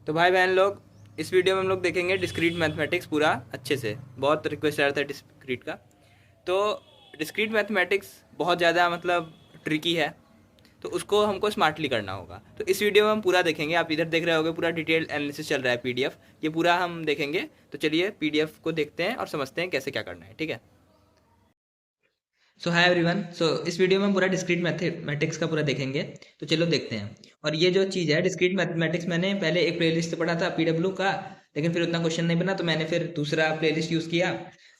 तो भाई बहन लोग, इस वीडियो में हम लोग देखेंगे डिस्क्रीट मैथमेटिक्स पूरा अच्छे से। बहुत रिक्वेस्ट आ रहा था डिस्क्रीट का। तो डिस्क्रीट मैथमेटिक्स बहुत ज़्यादा मतलब ट्रिकी है, तो उसको हमको स्मार्टली करना होगा। तो इस वीडियो में हम पूरा देखेंगे। आप इधर देख रहे होगे पूरा डिटेल एनालिसिस चल रहा है, पीडीएफ ये पूरा हम देखेंगे। तो चलिए पीडीएफ को देखते हैं और समझते हैं कैसे क्या करना है, ठीक है। सो हाय एवरीवन। इस वीडियो में हम पूरा डिस्क्रीट मैथमेटिक्स का पूरा देखेंगे। तो चलो देखते हैं। और ये जो चीज़ है डिस्क्रीट मैथमेटिक्स, मैंने पहले एक प्लेलिस्ट से पढ़ा था पीडब्ल्यू का, लेकिन फिर उतना क्वेश्चन नहीं बना, तो मैंने फिर दूसरा प्लेलिस्ट यूज़ किया।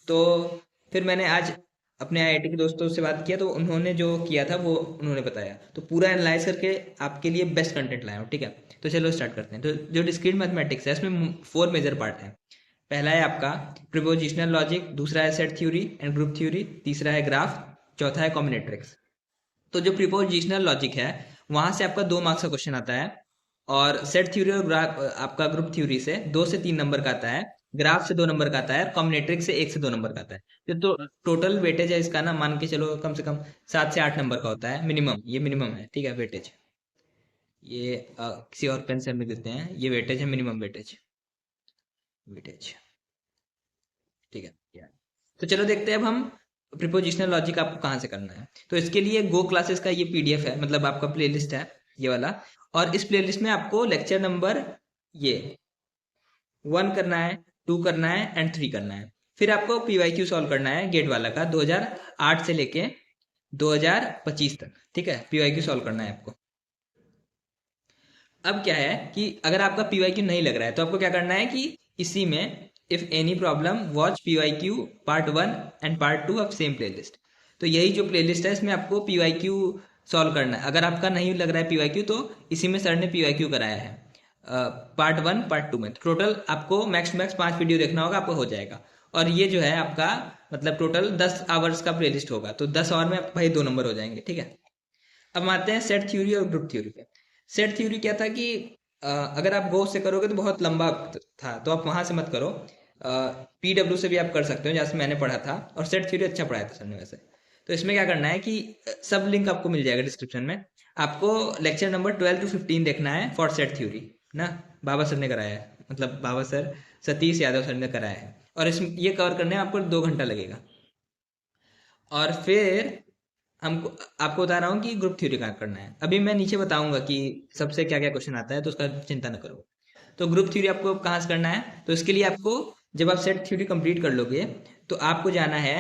तो फिर मैंने आज अपने आईआईटी के दोस्तों से बात किया, तो उन्होंने जो किया था वो उन्होंने बताया, तो पूरा एनालाइज करके आपके लिए बेस्ट कंटेंट लाया हूँ, ठीक है। तो चलो स्टार्ट करते हैं। तो जो डिस्क्रीट मैथमेटिक्स है इसमें 4 मेजर पार्ट हैं। पहला है आपका प्रिपोजिशनल लॉजिक, दूसरा है set theory and group theory, तीसरा है ग्राफ, चौथा है कॉम्बिनेट्रिक्स। तो जो प्रिपोजिशनल लॉजिक है वहां से आपका 2 मार्क्स का क्वेश्चन आता है, और सेट थ्योरी और ग्राफ आपका ग्रुप थ्योरी से 2 से 3 नंबर का आता है, ग्राफ से 2 नंबर का आता है, कॉम्बिनेट्रिक्स से 1 से 2 नंबर का आता है। तो टोटल वेटेज है इसका ना, मान के चलो कम से कम 7 से 8 नंबर का होता है मिनिमम। ये मिनिमम है, ठीक है, वेटेज। ये किसी और पेन से हम लिख देते हैं, ये वेटेज है, मिनिमम वेटेज। वेटेज, ठीक है। तो चलो देखते हैं अब हम प्रिपोजिशनल लॉजिक आपको कहाँ से करना है। तो इसके लिए गो क्लासेस का ये पीडीएफ है, मतलब आपका प्लेलिस्ट है ये वाला। और इस प्लेलिस्ट में आपको लेक्चर नंबर ये 1 करना है, 2 करना है एंड 3 करना है। फिर आपको पीवाईक्यू सॉल्व करना है गेट वाला का, 2008 से लेके 2025 तक, ठीक है। पीवाईक्यू सॉल्व करना है आपको। अब क्या है कि अगर आपका पीवाईक्यू नहीं लग रहा है तो आपको क्या करना है कि इसी में if any problem watch PYQ part 1 and part 2 of same playlist. तो यही जो प्लेलिस्ट है इसमें आपको पीवाईक्यू सॉल्व करना है। अगर आपका नहीं लग रहा है पीवाईक्यू तो इसी में सर ने पीवाईक्यू कराया है पार्ट 1 पार्ट 2 में। टोटल आपको मैक्स टू मैक्स 5 वीडियो देखना होगा, आपको हो जाएगा। और ये जो है आपका मतलब टोटल 10 आवर्स का प्लेलिस्ट होगा, तो 10 आवर में भाई 2 नंबर हो जाएंगे, ठीक है। अब आते हैं सेट थ्योरी और ग्रुप थ्योरी पे। सेट थ्योरी क्या था कि अगर आप गो से करोगे तो बहुत लंबा था, तो आप वहां से मत करो। पीडब्ल्यू से भी आप कर सकते हो, जहाँ से मैंने पढ़ा था। और सेट थ्योरी अच्छा पढ़ाया था सर ने वैसे। तो इसमें क्या करना है कि सब लिंक आपको मिल जाएगा डिस्क्रिप्शन में। आपको लेक्चर नंबर 12 to 15 देखना है फॉर सेट थ्योरी ना। बाबा सर ने कराया है, मतलब बाबा सर, सतीश यादव सर ने कराया है। और इसमें ये कवर करने में आपको 2 घंटा लगेगा। और फिर हमको आपको बता रहा हूँ कि ग्रुप थ्योरी कहाँ करना है। अभी मैं नीचे बताऊंगा कि सबसे क्या क्या क्वेश्चन आता है, तो उसका चिंता न करो। तो ग्रुप थ्योरी आपको कहाँ से करना है, तो इसके लिए आपको जब आप सेट थ्योरी कंप्लीट कर लोगे तो आपको जाना है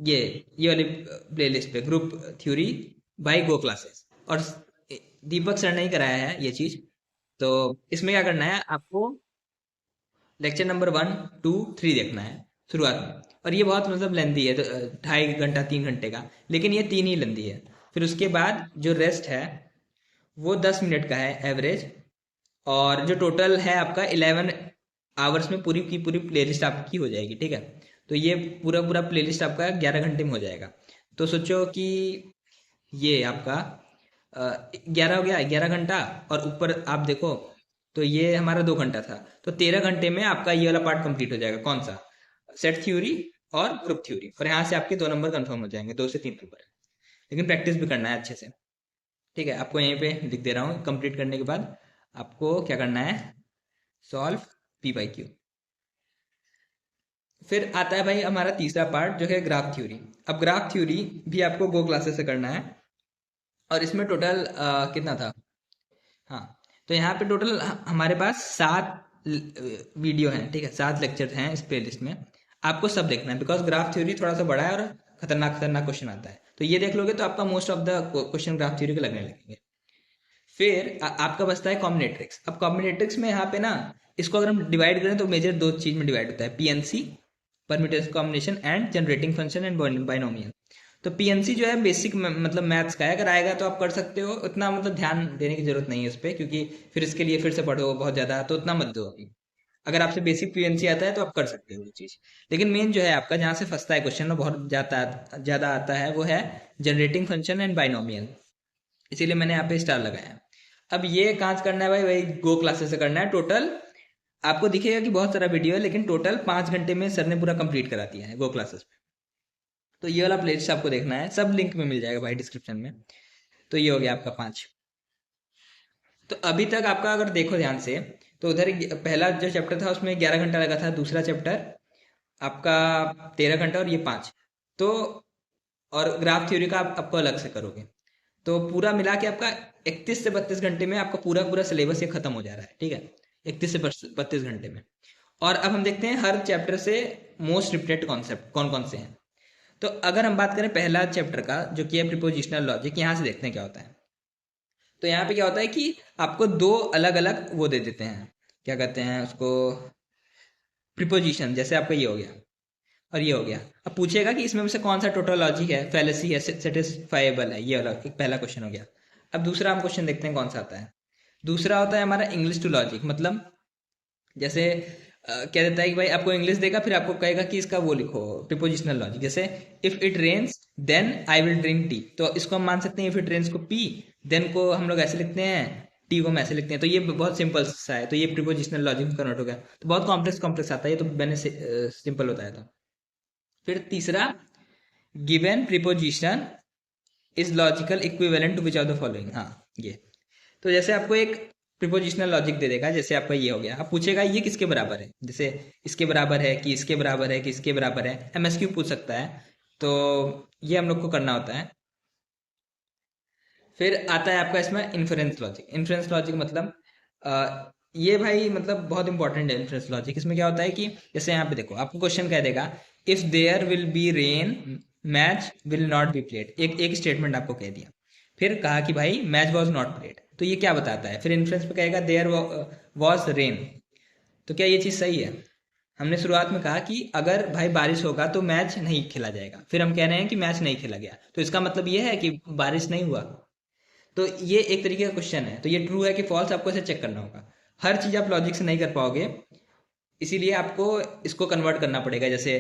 ये वाली प्लेलिस्ट पे, group theory by go classes. और दीपक सर ने ही कराया है ये चीज। तो इसमें क्या करना है आपको, लेक्चर नंबर 1, 2, 3 देखना है शुरुआत में। और ये बहुत मतलब लेंदी है, तो 2.5 घंटा 3 घंटे का, लेकिन ये 3 ही लेंदी है। फिर उसके बाद जो रेस्ट है वो 10 मिनट का है एवरेज। और जो टोटल है आपका 11 आवर्स में पूरी की पूरी प्लेलिस्ट आपकी हो जाएगी, ठीक है। तो ये पूरा पूरा प्लेलिस्ट आपका 11 घंटे में हो जाएगा। तो सोचो कि ये आपका 11 हो गया, 11 घंटा। और ऊपर आप देखो तो ये हमारा 2 घंटा था, तो 13 घंटे में आपका ये वाला पार्ट कंप्लीट हो जाएगा। कौन सा, सेट थ्योरी और ग्रुप थ्योरी। और यहाँ से आपके 2 नंबर कंफर्म हो जाएंगे, 2 से 3 नंबर। लेकिन प्रैक्टिस भी करना है अच्छे से, ठीक है। आपको यहीं पे लिख दे रहा हूँ, कंप्लीट करने के बाद आपको क्या करना है, सॉल्व पी बाई क्यू। फिर आता है भाई हमारा तीसरा पार्ट जो है ग्राफ थ्योरी। अब ग्राफ थ्योरी भी आपको गो क्लासेस से करना है। और इसमें टोटल कितना था, हाँ, तो यहाँ पे टोटल हमारे पास 7 वीडियो हैं, ठीक है, 7 लेक्चर हैं इस प्लेलिस्ट में। आपको सब देखना है, बिकॉज ग्राफ थ्योरी थोड़ा सा बड़ा है और खतरनाक खतरनाक क्वेश्चन आता है। तो ये देख लोगे तो आपका most of the question graph theory के लगने लगेंगे। फिर आपका बचता है कॉम्बिनेट्रिक्स। अब कॉम्बिनेट्रिक्स में यहाँ पे ना, इसको अगर हम डिवाइड करें तो मेजर 2 चीज में डिवाइड होता है, PNC, permutation combination, and generating function and binomial. तो पीएनसी जो है बेसिक मतलब मैथ्स का है, अगर आएगा तो आप कर सकते हो, उतना मतलब ध्यान देने की जरूरत नहीं है उस पर, क्योंकि फिर इसके लिए फिर से पढ़ो बहुत ज्यादा, तो उतना मत दो अभी। अगर आपसे बेसिक पीएनसी आता है तो आप कर सकते हो वो चीज। लेकिन मेन जो है आपका, जहाँ से फंसता है क्वेश्चन और बहुत ज्यादा आता है, वो है जनरेटिंग फंक्शन एंड बाइनोमियल। इसीलिए मैंने यहाँ पे स्टार लगाया है। अब ये कहाँ से करना है भाई, वही गो क्लासेस से करना है। टोटल आपको दिखेगा कि बहुत सारा वीडियो है, लेकिन टोटल 5 घंटे में सर ने पूरा कंप्लीट करा दिया है गो क्लासेस। तो ये वाला प्लेलिस्ट आपको देखना है, सब लिंक में मिल जाएगा भाई डिस्क्रिप्शन में। तो ये हो गया आपका 5। तो अभी तक आपका अगर देखो ध्यान से, तो उधर पहला जो चैप्टर था उसमें 11 घंटा लगा था, दूसरा चैप्टर आपका 13 घंटा, और ये 5। तो और ग्राफ थ्योरी का आप आपको अलग से करोगे, तो पूरा मिला के आपका 31 से 32 घंटे में आपका पूरा पूरा सिलेबस ये खत्म हो जा रहा है, ठीक है, 31 से 32 घंटे में। और अब हम देखते हैं हर चैप्टर से मोस्ट रिपीटेड कॉन्सेप्ट कौन कौन से हैं। तो अगर हम बात करें पहला चैप्टर का, जो कि है प्रीपोजिशनल लॉजिक, यहाँ से देखते हैं क्या होता है। तो यहाँ पे क्या होता है कि आपको दो अलग अलग वो दे देते हैं, क्या कहते हैं उसको, प्रीपोजिशन। जैसे आपका ये हो गया और ये हो गया। अब पूछेगा कि इसमें से कौन सा टोटोलॉजी है, फैलेसी है, सेटिस्फाइबल है, ये वाला एक पहला क्वेश्चन हो गया। अब दूसरा हम क्वेश्चन देखते हैं कौन सा आता है। दूसरा होता है हमारा इंग्लिश टू लॉजिक, मतलब जैसे क्या देता है कि भाई आपको इंग्लिश देगा, फिर आपको कहेगा कि इसका वो लिखो प्रीपोजिशनल लॉजिक। जैसे if it rains then I will drink tea, तो इसको हम मान सकते हैं इफ इट रेन्स को पी, देन को हम लोग ऐसे लिखते हैं, टी को हम ऐसे लिखते हैं। तो ये बहुत सिंपल सा है, तो ये प्रीपोजिशनल लॉजिक में कन्वर्ट हो गया। तो बहुत कॉम्प्लेक्स कॉम्प्लेक्स आता है, ये तो मैंने सिंपल बताया था। फिर तीसरा, given preposition is logical equivalent to which of the following. हाँ, ये तो जैसे आपको एक प्रीपोजिशनल लॉजिक दे देगा, जैसे आपका ये हो गया। अब पूछेगा ये किसके बराबर है, जैसे इसके बराबर है कि इसके बराबर है कि इसके बराबर है, एमएसक्यू पूछ सकता है। तो ये हम लोग को करना होता है। फिर आता है आपका इसमें इन्फरेंस लॉजिक। इन्फरेंस लॉजिक मतलब ये भाई मतलब बहुत इंपॉर्टेंट है इन्फरेंस लॉजिक। इसमें क्या होता है कि जैसे यहाँ पे देखो, आपको क्वेश्चन कह देगा if there will be rain match will not be played, एक एक स्टेटमेंट आपको कह दिया। फिर कहा कि भाई मैच वॉज नॉट प्लेड, तो ये क्या बताता है। फिर इन्फ्लुएंस पे कहेगा देयर वॉज रेन, तो क्या ये चीज़ सही है। हमने शुरुआत में कहा कि अगर भाई बारिश होगा तो मैच नहीं खेला जाएगा, फिर हम कह रहे हैं कि मैच नहीं खेला गया, तो इसका मतलब ये है कि बारिश नहीं हुआ। तो ये एक तरीके का क्वेश्चन है, तो ये ट्रू है कि फॉल्स आपको ऐसे चेक करना होगा। हर चीज़ आप लॉजिक से नहीं कर पाओगे, इसीलिए आपको इसको कन्वर्ट करना पड़ेगा। जैसे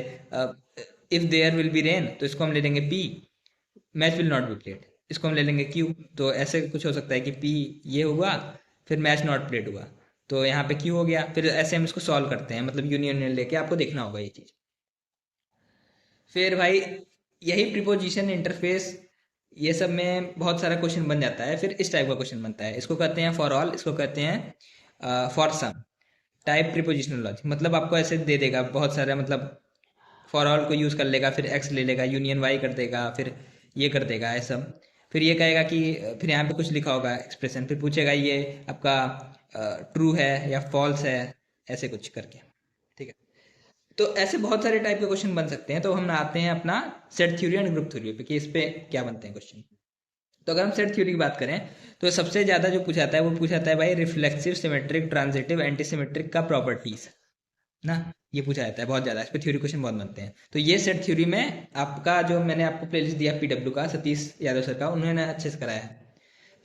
if there will be rain, तो इसको हम ले लेंगे P, match will not be played इसको हम ले लेंगे क्यू। तो ऐसे कुछ हो सकता है कि पी ये हुआ, फिर मैच नॉट प्लेड हुआ, तो यहाँ पे क्यू हो गया। फिर ऐसे हम इसको सॉल्व करते हैं, मतलब यूनियन लेके आपको देखना होगा ये चीज़। फिर भाई यही प्रीपोजिशन इंटरफेस ये सब में बहुत सारा क्वेश्चन बन जाता है। फिर इस टाइप का क्वेश्चन बनता है, इसको कहते हैं फॉर ऑल, इसको कहते हैं for some type prepositional logic. मतलब आपको ऐसे दे देगा बहुत सारा, मतलब फॉर ऑल को यूज़ कर लेगा, फिर एक्स ले लेगा, यूनियन वाई कर देगा, फिर ये कर देगा ऐसा। फिर ये कहेगा कि फिर यहाँ पे कुछ लिखा होगा एक्सप्रेशन, फिर पूछेगा ये आपका ट्रू है या फॉल्स है, ऐसे कुछ करके, ठीक है। तो ऐसे बहुत सारे टाइप के क्वेश्चन बन सकते हैं। तो हम आते हैं अपना set theory and group theory पे कि इस पे क्या बनते हैं क्वेश्चन। तो अगर हम सेट थ्योरी की बात करें, तो सबसे ज़्यादा जो पूछा जाता है वो पूछा जाता है भाई reflexive, symmetric, transitive, anti symmetric का प्रॉपर्टीज ना, ये पूछा जाता है बहुत ज़्यादा। इस पर थ्योरी क्वेश्चन बहुत बनते हैं। तो ये सेट थ्योरी में आपका जो मैंने आपको प्लेलिस्ट दिया पीडब्ल्यू का, सतीश यादव सर का, उन्होंने अच्छे से कराया है।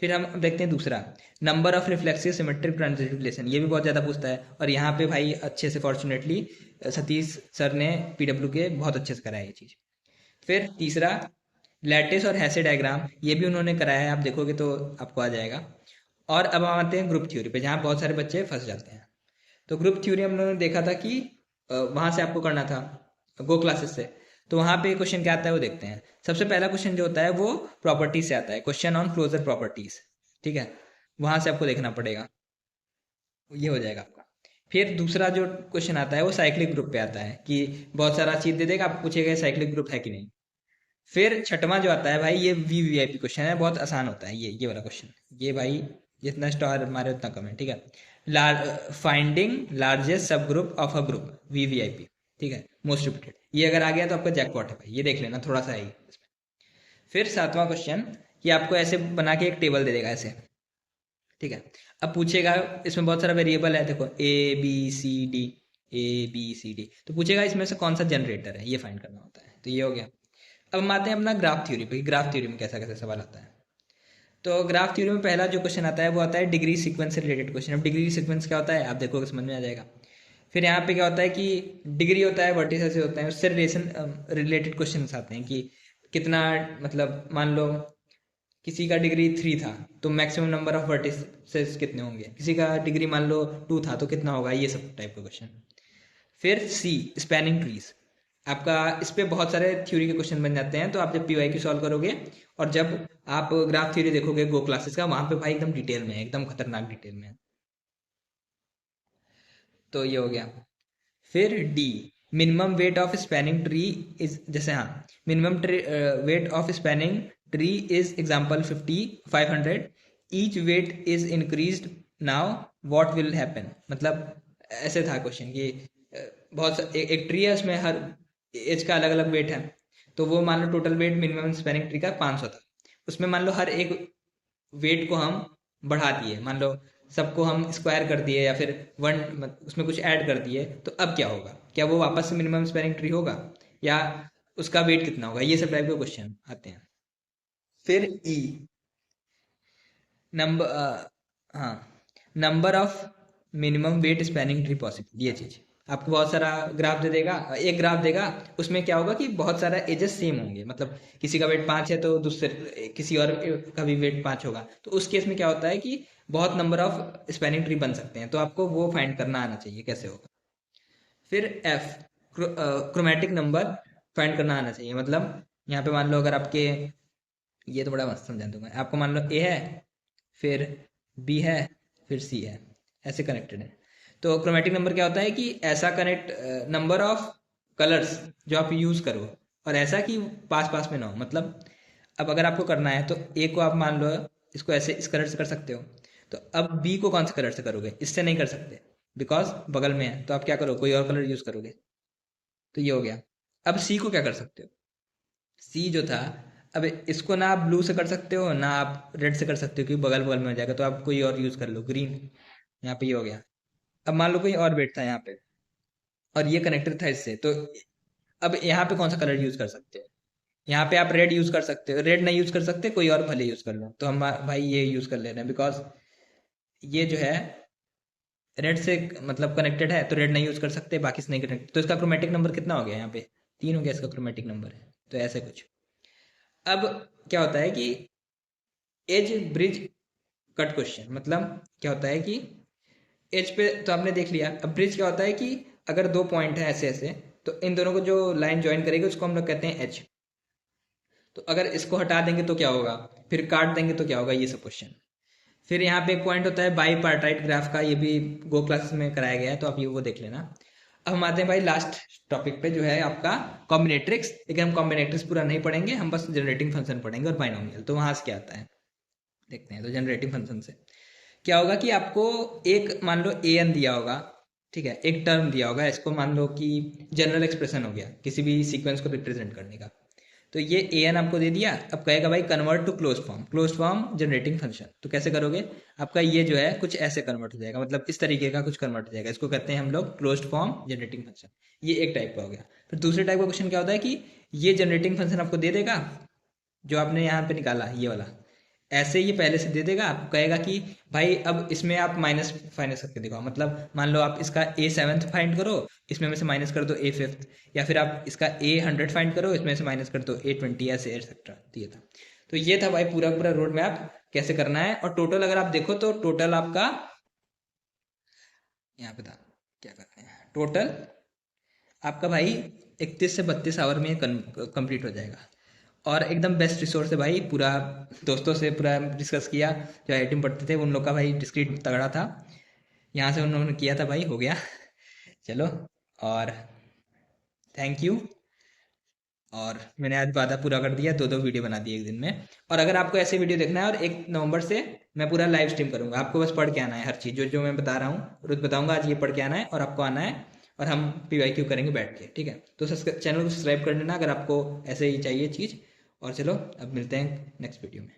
फिर हम देखते हैं दूसरा, number of reflexive, symmetric, transitive relation, ये भी बहुत ज़्यादा पूछता है। और यहाँ पे भाई अच्छे से फॉर्चुनेटली सतीश सर ने पीडब्ल्यू के बहुत अच्छे से कराया ये चीज़। फिर तीसरा, लैटिस और हैसे डायग्राम, ये भी उन्होंने कराया है, आप देखोगे तो आपको आ जाएगा। और अब हम आते हैं ग्रुप थ्योरी पे, जहाँ बहुत सारे बच्चे फंस जाते हैं। तो ग्रुप थ्योरी हम लोगों ने देखा था कि वहाँ से आपको करना था गो क्लासेस से। तो वहाँ पे क्वेश्चन क्या आता है वो देखते हैं। सबसे पहला क्वेश्चन जो होता है वो प्रॉपर्टी से आता है, क्वेश्चन ऑन क्लोजर प्रॉपर्टीज, ठीक है। वहाँ से आपको देखना पड़ेगा, ये हो जाएगा आपका। फिर दूसरा जो क्वेश्चन आता है वो साइक्लिक ग्रुप पे आता है कि बहुत सारा चीज दे देगा, आप पूछेगा साइक्लिक ग्रुप है कि नहीं। फिर छठवां जो आता है भाई, ये वीवीआईपी क्वेश्चन है, बहुत आसान होता है ये वाला क्वेश्चन। ये भाई जितना स्टार मारे उतना कम है, ठीक है। फाइंडिंग लार्जेस्ट सब group of a group, VVIP, ठीक है, मोस्ट रिपीटेड। ये अगर आ गया तो आपका जैकपॉट है भाई, ये देख लेना थोड़ा सा है इसमें। फिर सातवां क्वेश्चन, कि आपको ऐसे बना के एक टेबल दे देगा ऐसे, ठीक है। अब पूछेगा, इसमें बहुत सारा वेरिएबल है, देखो A B C D, A B C D, तो पूछेगा इसमें से कौन सा जनरेटर है, ये फाइंड करना होता है। तो ये हो गया। अब हम आते हैं अपना ग्राफ थ्योरी पे, ग्राफ थ्योरी में कैसा कैसा सवाल आता है। तो ग्राफ थ्योरी में पहला जो क्वेश्चन आता है वो आता है डिग्री सीक्वेंस से रिलेटेड क्वेश्चन। अब डिग्री सीक्वेंस क्या होता है आप देखोगे समझ में आ जाएगा। फिर यहाँ पे क्या होता है कि डिग्री होता है, वर्टिसेस होता है, उससे रिलेटेड क्वेश्चन आते हैं कि कितना, मतलब मान लो किसी का डिग्री 3 था तो मैक्सिमम नंबर ऑफ वर्टिसेस कितने होंगे, किसी का डिग्री मान लो 2 था तो कितना होगा, ये सब टाइप का क्वेश्चन। फिर सी, स्पैनिंग ट्रीज। आपका इस पे बहुत सारे थ्योरी के क्वेश्चन बन जाते हैं। तो आप जब पीवाईक्यू सॉल्व करोगे और जब आप ग्राफ थ्योरी देखोगे गो क्लासेस का, वहां पे भाई एकदम डिटेल में है, एकदम खतरनाक डिटेल में है। तो ये हो गया। फिर D, minimum weight of spanning tree is, जैसे हाँ, minimum weight of spanning tree is example 500, each weight is increased, now what will happen. मतलब ऐसे था क्वेश्चन कि एक ट्री है, उसमें हर एज का अलग अलग वेट है। तो वो मान लो total weight minimum spanning tree का 500 था। उसमें मान लो हर एक वेट को हम बढ़ा दिए, मान लो सबको हम स्क्वायर कर दिए या फिर वन उसमें कुछ ऐड कर दिए, तो अब क्या होगा? क्या वो वापस से मिनिमम स्पैनिंग ट्री होगा या उसका वेट कितना होगा? ये सब टाइप के क्वेश्चन आते हैं। फिर ई, नंबर, हाँ, number of minimum weight spanning tree possible, ये चीज आपको बहुत सारा ग्राफ दे देगा, एक ग्राफ देगा, उसमें क्या होगा कि बहुत सारा एजेस सेम होंगे, मतलब किसी का वेट 5 है तो दूसरे किसी और का भी वेट 5 होगा। तो उस केस में क्या होता है कि बहुत नंबर ऑफ स्पैनिंग ट्री बन सकते हैं। तो आपको वो फाइंड करना आना चाहिए कैसे होगा। फिर एफ, क्रोमेटिक नंबर फाइंड करना आना चाहिए। मतलब यहाँ पे मान लो अगर आपके, ये तो बड़ा मस्त समझा दूंगा आपको, मान लो ए है, फिर बी है, फिर सी है, ऐसे कनेक्टेड है। तो क्रोमेटिक नंबर क्या होता है कि ऐसा कनेक्ट नंबर ऑफ कलर्स जो आप यूज करो, और ऐसा कि पास पास में ना हो। मतलब अब अगर आपको करना है तो ए को आप मान लो इसको ऐसे इस कलर से कर सकते हो, तो अब बी को कौन से कलर से करोगे? इससे नहीं कर सकते बिकॉज बगल में है। तो आप क्या करो, कोई और कलर यूज करोगे। तो ये हो गया। अब सी को क्या कर सकते हो? सी जो था, अब इसको ना आप ब्लू से कर सकते हो ना आप रेड से कर सकते हो, क्योंकि बगल बगल में हो जाएगा। तो आप कोई और यूज कर लो, ग्रीन। यहाँ पे ये हो गया। अब मान लो कोई और बेट था यहाँ पे और ये कनेक्टेड था इससे, तो अब यहाँ पे कौन सा कलर यूज कर सकते हो? यहाँ पे आप रेड यूज कर सकते हो, रेड नहीं यूज कर सकते, कोई और भले यूज कर लो। तो हम भाई ये यूज कर ले रहे हैं बिकॉज ये जो है रेड से मतलब कनेक्टेड है, तो रेड नहीं यूज कर सकते, बाकी से नहीं कनेक्टेड। तो इसका क्रोमेटिक नंबर कितना हो गया? यहाँ पे 3 हो गया इसका क्रोमेटिक नंबर है। तो ऐसे कुछ। अब क्या होता है कि एज ब्रिज कट क्वेश्चन, मतलब क्या होता है कि एज पे तो आपने देख लिया। अब ब्रिज क्या होता है कि अगर दो पॉइंट है ऐसे ऐसे, तो इन दोनों को जो लाइन ज्वाइन करेगी उसको हम लोग कहते हैं एज। तो अगर इसको हटा देंगे तो क्या होगा, फिर काट देंगे तो क्या होगा, ये सब क्वेश्चन। फिर यहाँ पे एक पॉइंट होता है बाई पार्टाइट ग्राफ का, ये भी गो क्लासेस में कराया गया है, तो आप ये वो देख लेना। अब हम आते हैं भाई लास्ट टॉपिक पे, जो है आपका कॉम्बिनेट्रिक्स। लेकिन हम कॉम्बिनेट्रिक्स पूरा नहीं पढ़ेंगे, हम बस जनरेटिंग फंक्शन पढ़ेंगे और बाइनोमियल। तो वहां से क्या आता है देखते हैं। तो जनरेटिंग फंक्शन से क्या होगा कि आपको एक मान लो ए एन दिया होगा, ठीक है, एक टर्म दिया होगा, इसको मान लो कि जनरल एक्सप्रेशन हो गया किसी भी सीक्वेंस को रिप्रेजेंट करने का। तो ये ए एन आपको दे दिया। अब कहेगा भाई convert to close form generating function. तो कैसे करोगे? आपका ये जो है कुछ ऐसे कन्वर्ट हो जाएगा, मतलब इस तरीके का कुछ कन्वर्ट हो जाएगा। इसको कहते हैं हम लोग क्लोज फॉर्म जनरेटिंग फंक्शन। ये एक टाइप का हो गया। फिर दूसरे टाइप का क्वेश्चन क्या होता है कि ये जनरेटिंग फंक्शन आपको दे देगा, जो आपने यहाँ पे निकाला ये वाला, ऐसे ये पहले से दे देगा। आपको कहेगा कि भाई अब इसमें आप माइनस फाइनस करके दिखाओ। मतलब मान लो आप इसका ए 7th फाइंड करो, इसमें में से माइनस कर दो ए 5th, या फिर आप इसका ए 100 फाइंड करो, इसमें से माइनस कर दो ए 20, ऐसे एक्सेट्रा। तो ये था। तो ये था भाई पूरा पूरा रोड मैप कैसे करना है। और टोटल अगर आप देखो तो टोटल आपका यहाँ पे था, क्या करते हैं, टोटल आपका भाई 31 से 32 आवर में कंप्लीट हो जाएगा। और एकदम बेस्ट रिसोर्स है भाई। पूरा दोस्तों से पूरा डिस्कस किया, जो आई में पढ़ते थे उन लोग का भाई डिस्क्रीट तगड़ा था, यहाँ से उन्होंने किया था भाई, हो गया। चलो, और थैंक यू। और मैंने आज वादा पूरा कर दिया, 2-2 वीडियो बना दी एक दिन में। और अगर आपको ऐसे वीडियो देखना है, और 1 नवंबर से मैं पूरा लाइव स्ट्रीम करूंगा, आपको बस पढ़ के आना है हर चीज़ जो जो मैं बता रहा हूँ, रोज बताऊंगा। आज ये पढ़ के आना है और आपको आना है, और हम PYQ करेंगे बैठ के, ठीक है। तो चैनल को सब्सक्राइब कर लेना अगर आपको ऐसे ही चाहिए चीज़। और चलो अब मिलते हैं नेक्स्ट वीडियो में।